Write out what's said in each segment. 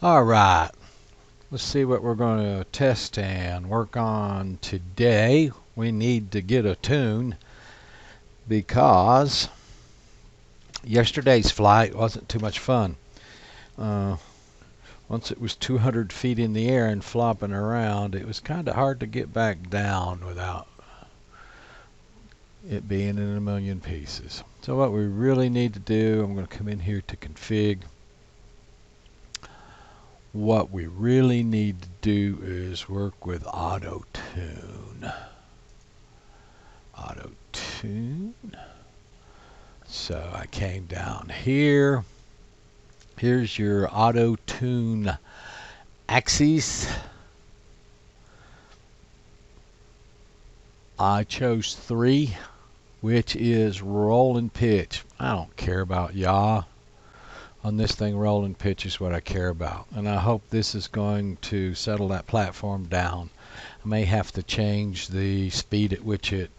Alright, let's see what we're going to test and work on today. We need to get a tune because yesterday's flight wasn't too much fun. Once it was 200 feet in the air and flopping around, it was kind of hard to get back down without it being in a million pieces. So what we really need to do, I'm going to come in here to config. What we really need to do is work with auto tune. Auto tune. So I came down here. Here's your auto tune axes. I chose 3, which is roll and pitch. I don't care about yaw. On this thing, roll and pitch is what I care about. And I hope this is going to settle that platform down. I may have to change the speed at which it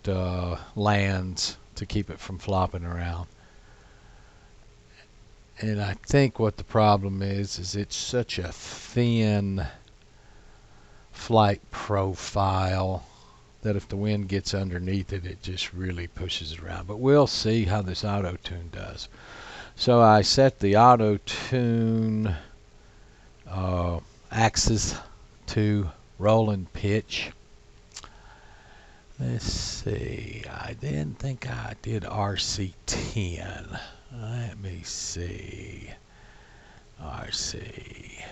lands to keep it from flopping around. And I think what the problem is it's such a thin flight profile that if the wind gets underneath it, it just really pushes it around. But we'll see how this auto tune does. So I set the auto tune axis to roll and pitch. Let's see, I didn't think I did RC10. Let me see. RC.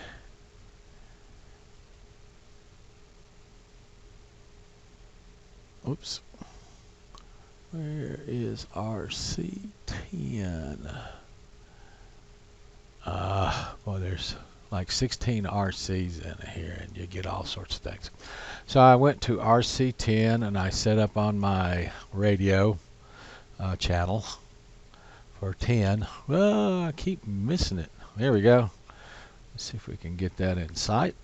Oops. Where is RC10? Well, there's like 16 RCs in here, and you get all sorts of things. So I went to RC10, and I set up on my radio channel for 10. Well, I keep missing it. There we go. Let's see if we can get that in sight.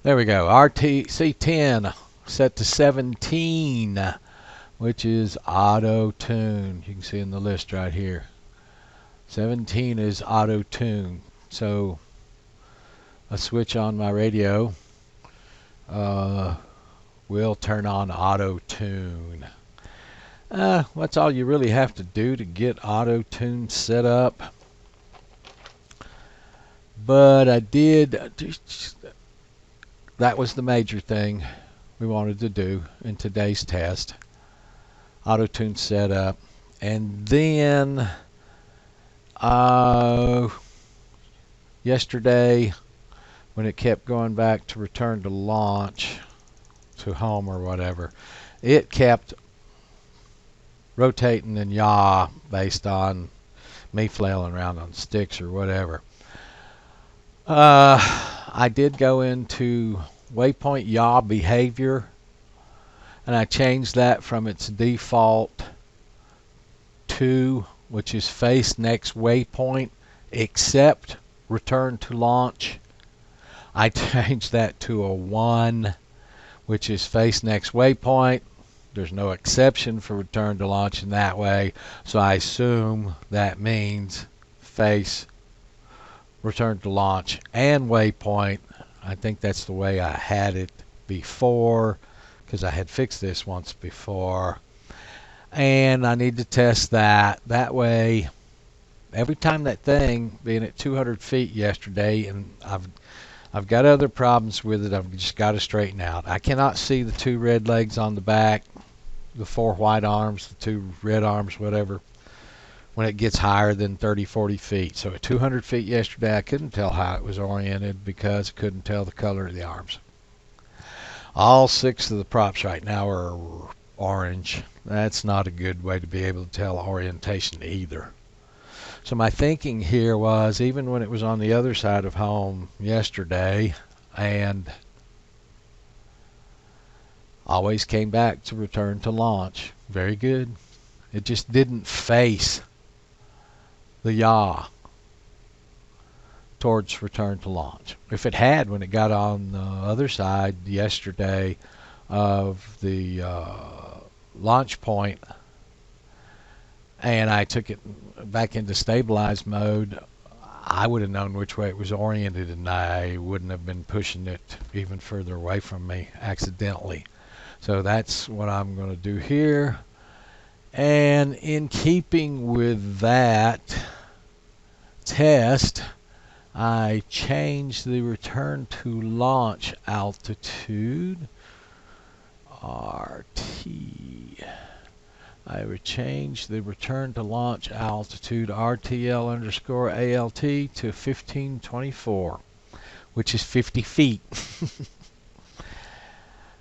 There we go. RTC10 set to 17, which is auto tune. You can see in the list right here. 17 is auto tune. So a switch on my radio will turn on auto tune. That's all you really have to do to get auto tune set up. But I did, that was the major thing we wanted to do in today's test. Auto tune set up. And then yesterday, when it kept going back to return to launch, to home or whatever, it kept rotating and yaw based on me flailing around on sticks or whatever. I did go into waypoint yaw behavior, and I changed that from its default to, which is face next waypoint except return to launch. I changed that to a 1, which is face next waypoint. There's no exception for return to launch in that way, so I assume that means face, return to launch, and waypoint. I think that's the way I had it before, because I had fixed this once before. And I need to test that. That way, every time that thing, being at 200 feet yesterday, and I've got other problems with it, I've just got to straighten out. I cannot see the 2 red legs on the back, the 4 white arms, the 2 red arms, whatever, when it gets higher than 30, 40 feet. So at 200 feet yesterday, I couldn't tell how it was oriented because I couldn't tell the color of the arms. All 6 of the props right now are orange. That's not a good way to be able to tell orientation either. So my thinking here was, even when it was on the other side of home yesterday, and always came back to return to launch. Very good. It just didn't face the yaw towards return to launch. If it had, when it got on the other side yesterday of the launch point, and I took it back into stabilized mode, I would have known which way it was oriented, and I wouldn't have been pushing it even further away from me accidentally. So that's what I'm going to do here. And in keeping with that test, I changed the return to launch altitude, RT. I would change the return to launch altitude, RTL underscore ALT, to 1524, which is 50 feet.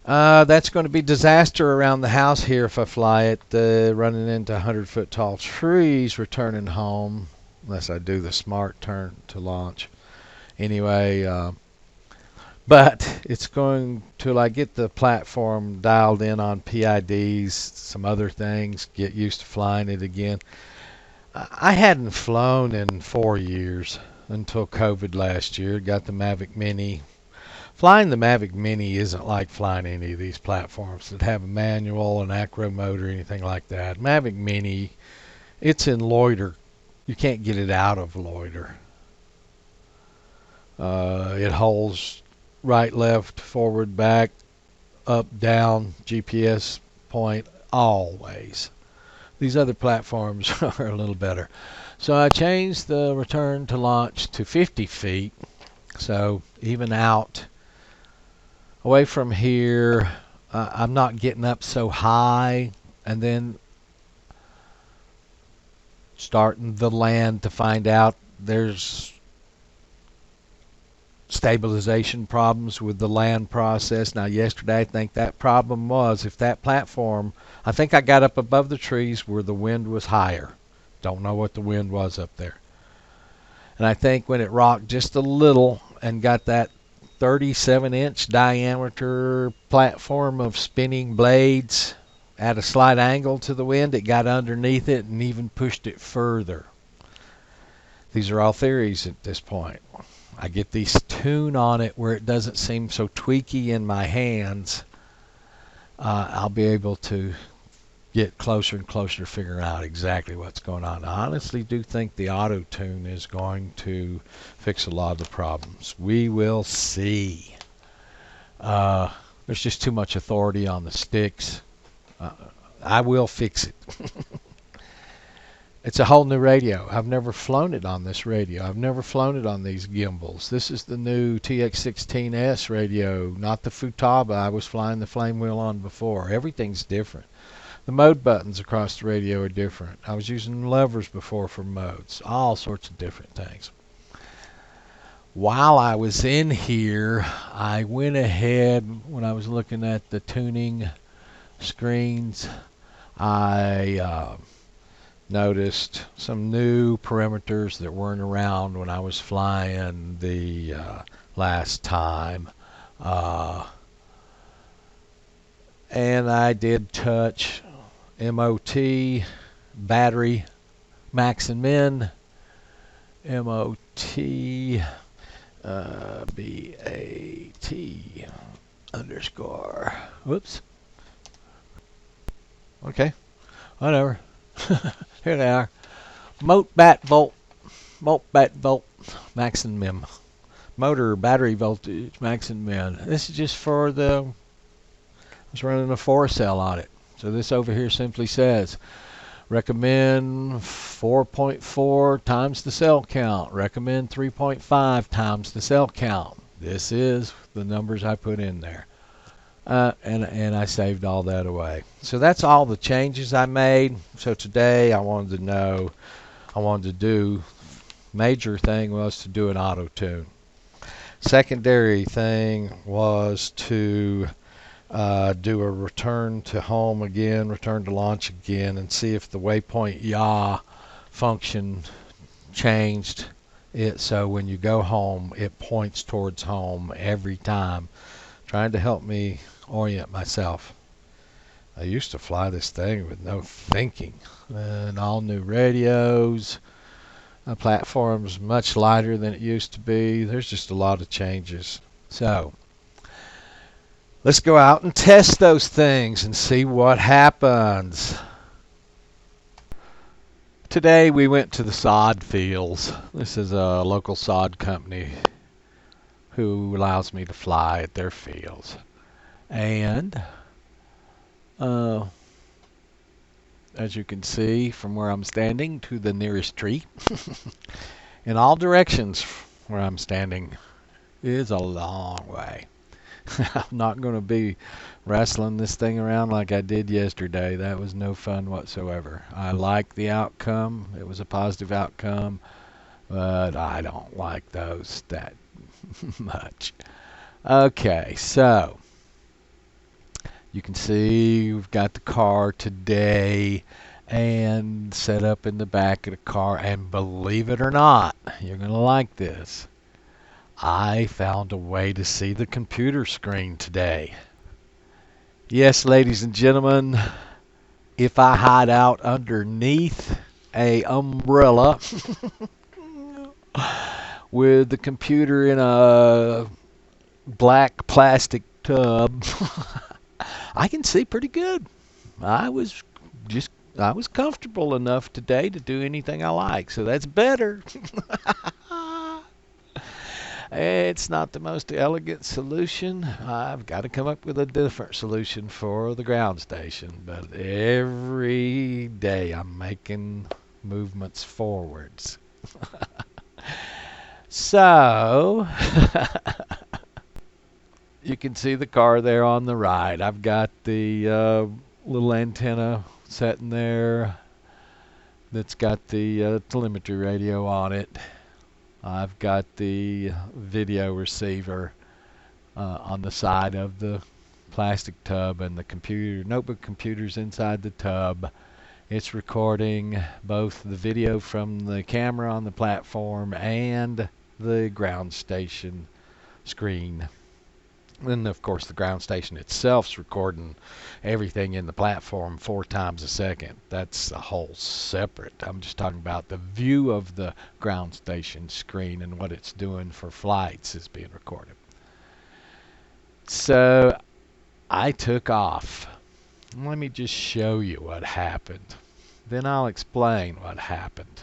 That's going to be disaster around the house here if I fly it, running into 100-foot tall trees returning home, unless I do the smart turn to launch. Anyway, but it's going till I get the platform dialed in on PIDs, some other things, get used to flying it again. I hadn't flown in 4 years until COVID last year. Got the Mavic Mini. Flying the Mavic Mini isn't like flying any of these platforms that have a manual, an acro mode, or anything like that. Mavic Mini, it's in loiter. You can't get it out of loiter. It holds right, left, forward, back, up, down, GPS point, always. These other platforms are a little better. So I changed the return to launch to 50 feet. So even out away from here, I'm not getting up so high, and then starting the land to find out there's stabilization problems with the land process. Now yesterday I think that problem was, if that platform, I think I got up above the trees where the wind was higher. Don't know what the wind was up there. And I think when it rocked just a little and got that 37-inch diameter platform of spinning blades at a slight angle to the wind, it got underneath it and even pushed it further. These are all theories at this point. I get these tune on it where it doesn't seem so tweaky in my hands. I'll be able to get closer and closer to figuring out exactly what's going on. I honestly do think the auto tune is going to fix a lot of the problems. We will see. There's just too much authority on the sticks. I will fix it. It's a whole new radio. I've never flown it on this radio. I've never flown it on these gimbals. This is the new TX16S radio, not the Futaba I was flying the flame wheel on before. Everything's different. The mode buttons across the radio are different. I was using levers before for modes. All sorts of different things. While I was in here, I went ahead, when I was looking at the tuning screens, I noticed some new parameters that weren't around when I was flying the last time. And I did touch MOT, battery, max and min, MOT, BAT underscore, whoops. Okay, whatever. Here they are. Mot bat volt, max and min. Motor battery voltage, max and min. This is just for the, I was running a 4-cell on it. So this over here simply says, recommend 4.4 times the cell count. Recommend 3.5 times the cell count. This is the numbers I put in there. And I saved all that away. So that's all the changes I made. So today I wanted to do, major thing was to do an auto tune. Secondary thing was to do a return to home again, return to launch again, and see if the waypoint yaw function changed it so when you go home it points towards home every time, trying to help me orient myself. I used to fly this thing with no thinking, and all new radios, platform's much lighter than it used to be. There's just a lot of changes. So let's go out and test those things and see what happens. Today we went to the sod fields. This is a local sod company who allows me to fly at their fields. And as you can see from where I'm standing to the nearest tree, in all directions where I'm standing is a long way. I'm not going to be wrestling this thing around like I did yesterday. That was no fun whatsoever. I like the outcome. It was a positive outcome, but I don't like those that much. Okay, so you can see we've got the car today and set up in the back of the car, and believe it or not, you're going to like this. I found a way to see the computer screen today. Yes, ladies and gentlemen, if I hide out underneath a umbrella with the computer in a black plastic tub, I can see pretty good. I was comfortable enough today to do anything I like, so that's better. It's not the most elegant solution. I've got to come up with a different solution for the ground station, but every day I'm making movements forwards. So you can see the car there on the right. I've got the little antenna sitting there that's got the telemetry radio on it. I've got the video receiver on the side of the plastic tub, and the notebook computer's inside the tub. It's recording both the video from the camera on the platform and the ground station screen. And of course the ground station itself's recording everything in the platform 4 times a second. That's a whole separate. I'm just talking about the view of the ground station screen and what it's doing for flights is being recorded. So I took off. Let me just show you what happened. Then I'll explain what happened.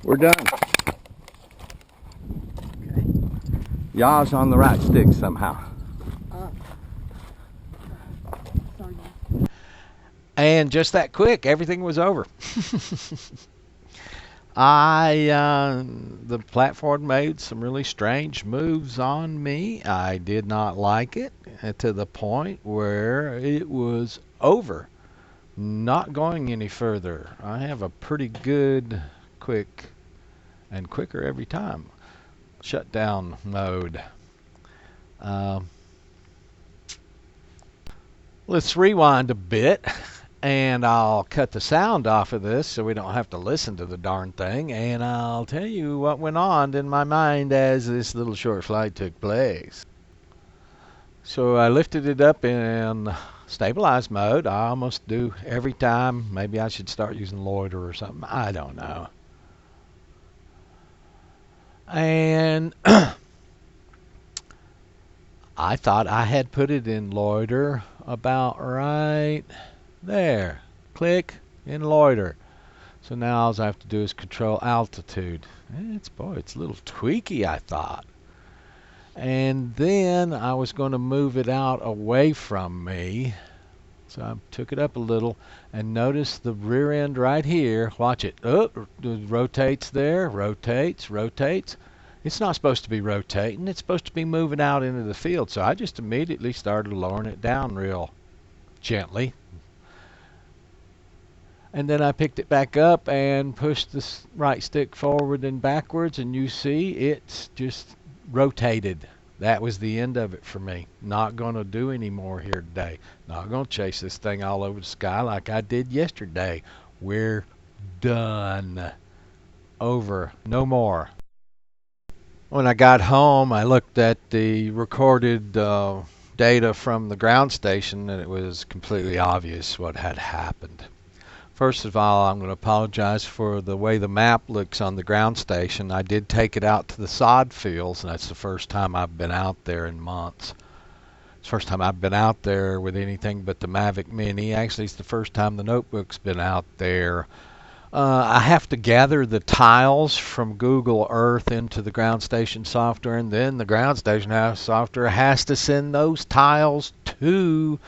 We're done. Okay. Yaw's on the right stick somehow. And just that quick, everything was over. The platform made some really strange moves on me. I did not like it to the point where it was over, not going any further. I have a pretty good, quick, and quicker every time shutdown mode. Let's rewind a bit, and I'll cut the sound off of this so we don't have to listen to the darn thing, and I'll tell you what went on in my mind as this little short flight took place. So I lifted it up in stabilized mode. I almost do every time. Maybe I should start using loiter or something. I don't know. And I thought I had put it in loiter about right there. Click in loiter. So now all I have to do is control altitude. It's a little tweaky, I thought. And then I was going to move it out away from me So I took it up a little, and notice the rear end right here. Watch it. Oh, it rotates there, rotates, rotates. It's not supposed to be rotating. It's supposed to be moving out into the field. So I just immediately started lowering it down real gently. And then I picked it back up and pushed the right stick forward and backwards, and you see it's just rotated. That was the end of it for me. Not going to do any more here today. Not going to chase this thing all over the sky like I did yesterday. We're done. Over. No more. When I got home, I looked at the recorded data from the ground station, and it was completely obvious what had happened. First of all, I'm going to apologize for the way the map looks on the ground station. I did take it out to the sod fields, and that's the first time I've been out there in months. It's the first time I've been out there with anything but the Mavic Mini. Actually, it's the first time the notebook's been out there. I have to gather the tiles from Google Earth into the ground station software, and then the ground station software has to send those tiles to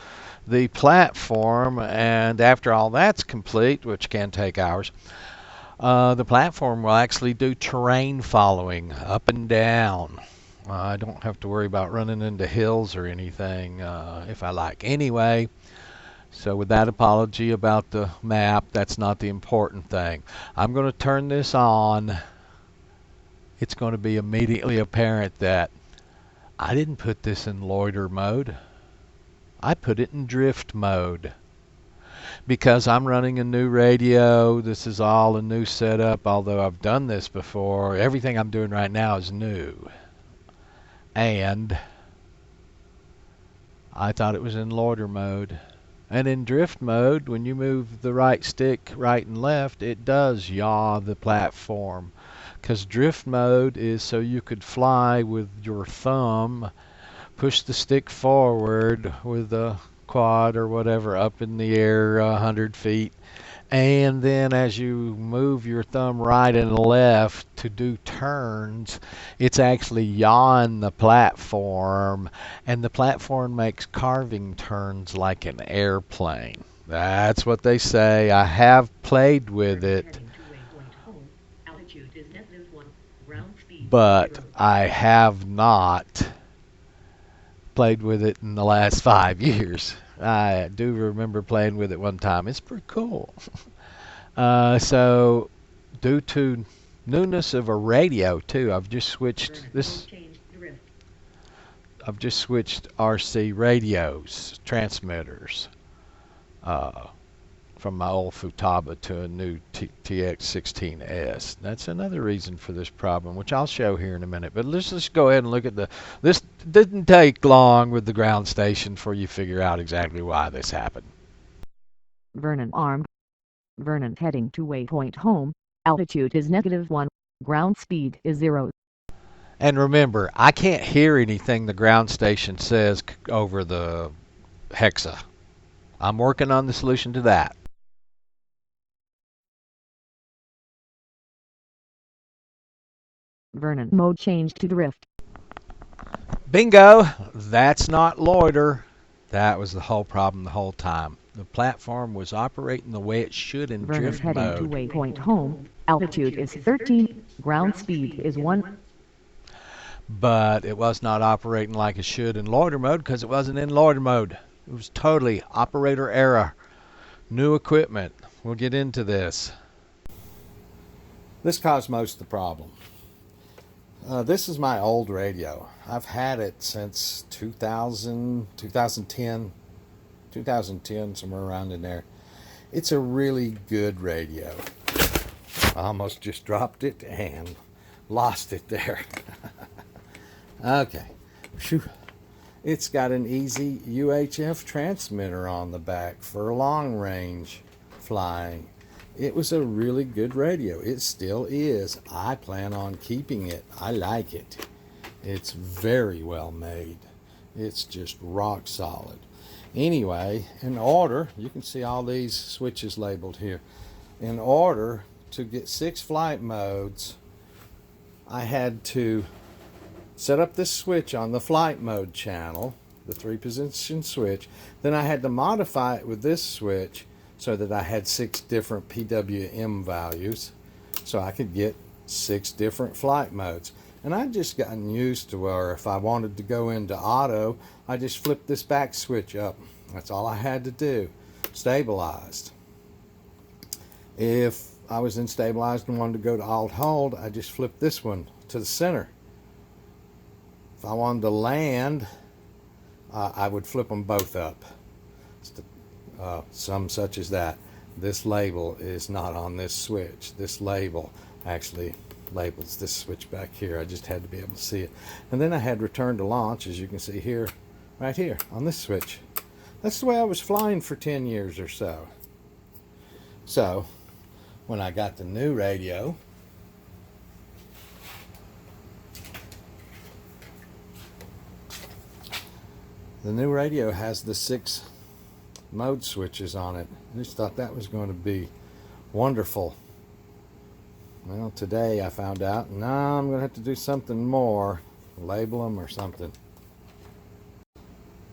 the platform, and after all that's complete, which can take hours, the platform will actually do terrain following up and down. I don't have to worry about running into hills or anything if I like. Anyway, so with that apology about the map, that's not the important thing. I'm going to turn this on. It's going to be immediately apparent that I didn't put this in loiter mode. I put it in drift mode because I'm running a new radio. This is all a new setup, although I've done this before. Everything I'm doing right now is new. And I thought it was in loiter mode. And in drift mode, when you move the right stick right and left, it does yaw the platform. Because drift mode is so you could fly with your thumb, push the stick forward with the quad or whatever up in the air 100 feet, and then as you move your thumb right and left to do turns, it's actually yawing the platform, and the platform makes carving turns like an airplane. That's what they say. I have played with it, but I have not played with it in the last 5 years. I do remember playing with it one time. It's pretty cool. So due to newness of a radio too, I've just switched RC radios, transmitters, from my old Futaba to a new TX16S. That's another reason for this problem, which I'll show here in a minute. But let's just go ahead and look at this didn't take long with the ground station for you figure out exactly why this happened. Vernon armed. Vernon heading to waypoint home. Altitude is -1. Ground speed is 0. And remember, I can't hear anything the ground station says over the hexa. I'm working on the solution to that. Vernon mode changed to drift. Bingo! That's not loiter. That was the whole problem the whole time. The platform was operating the way it should in Vernon drift heading mode. to waypoint home. Altitude is 13. Ground speed is 1. But it was not operating like it should in loiter mode because it wasn't in loiter mode. It was totally operator error. New equipment. We'll get into this. This caused most of the problem. This is my old radio. I've had it since 2000, 2010, somewhere around in there. It's a really good radio. I almost just dropped it and lost it there. Okay. Whew. It's got an easy UHF transmitter on the back for long range flying. It was a really good radio. It still is. I plan on keeping it. I like it. It's very well made. It's just rock solid. Anyway, in order, you can see all these switches labeled here. In order to get 6 flight modes, I had to set up this switch on the flight mode channel, the 3-position switch. Then I had to modify it with this switch so that I had 6 different PWM values so I could get 6 different flight modes. And I'd just gotten used to where if I wanted to go into auto, I just flipped this back switch up. That's all I had to do. Stabilized. If I was in stabilized and wanted to go to alt hold, I just flipped this one to the center. If I wanted to land, I would flip them both up. Some such as that. This label is not on this switch. This label actually labels this switch back here. I just had to be able to see it. And then I had return to launch, as you can see here, right here on this switch. That's the way I was flying for 10 years or so. So when I got the new radio, the new radio has the 6 mode switches on it. I just thought that was going to be wonderful. Well, today I found out, no, I'm going to have to do something more. Label them or something.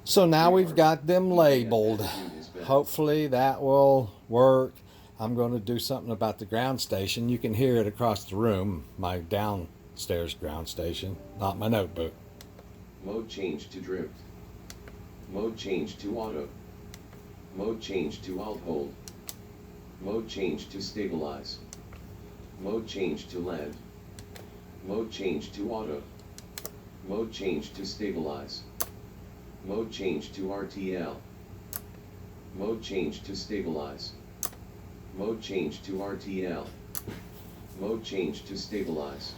So now we've got them labeled. Hopefully that will work. I'm going to do something about the ground station. You can hear it across the room, my downstairs ground station, not my notebook. Mode change to drift. Mode change to auto. Mode change to alt hold. Mode change to stabilize. Mode change to land. Mode change to auto. Mode change to stabilize. Mode change to RTL. Mode change to stabilize. Mode change to RTL. Mode change to stabilize.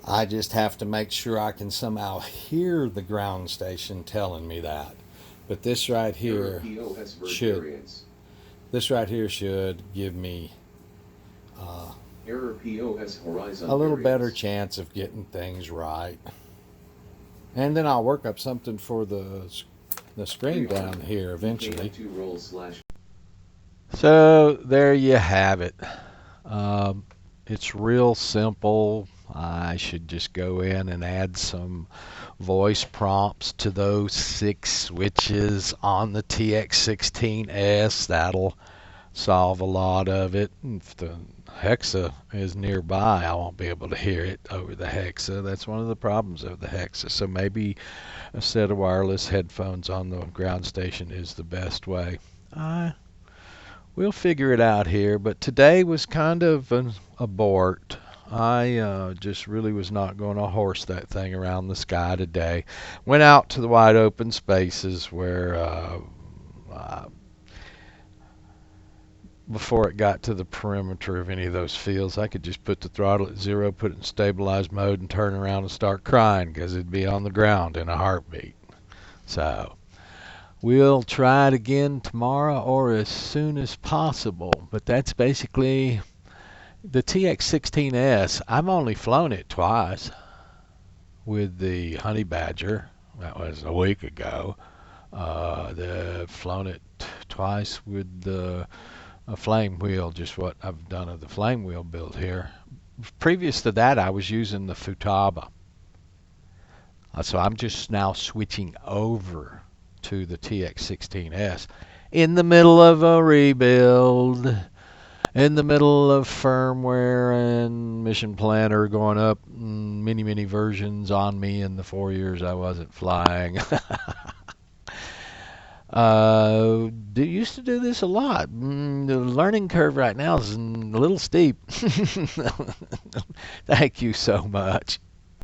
I just have to make sure I can somehow hear the ground station telling me that. But this right here should give me Error POS horizon a little variance. better chance of getting things right. And then I'll work up something for the screen down here eventually. So there you have it. It's real simple. I should just go in and add some voice prompts to those 6 switches on the TX16S. That'll solve a lot of it. If the Hexa is nearby, I won't be able to hear it over the Hexa. That's one of the problems of the Hexa. So maybe a set of wireless headphones on the ground station is the best way. We'll figure it out here, but today was kind of an abort. I just really was not going to horse that thing around the sky today. Went out to the wide open spaces where before it got to the perimeter of any of those fields, I could just put the throttle at 0, put it in stabilized mode, and turn around and start crying because it'd be on the ground in a heartbeat. So we'll try it again tomorrow or as soon as possible. But that's basically the TX16S. I've only flown it twice with the Honey Badger. That was a week ago. Flown it twice with the flame wheel, just what I've done of the flame wheel build here. Previous to that, I was using the Futaba. So I'm just now switching over to the TX16S in the middle of a rebuild, in the middle of firmware and mission planner going up many versions on me in the 4 years I wasn't flying. Used to do this a lot. The learning curve right now is a little steep. Thank you so much.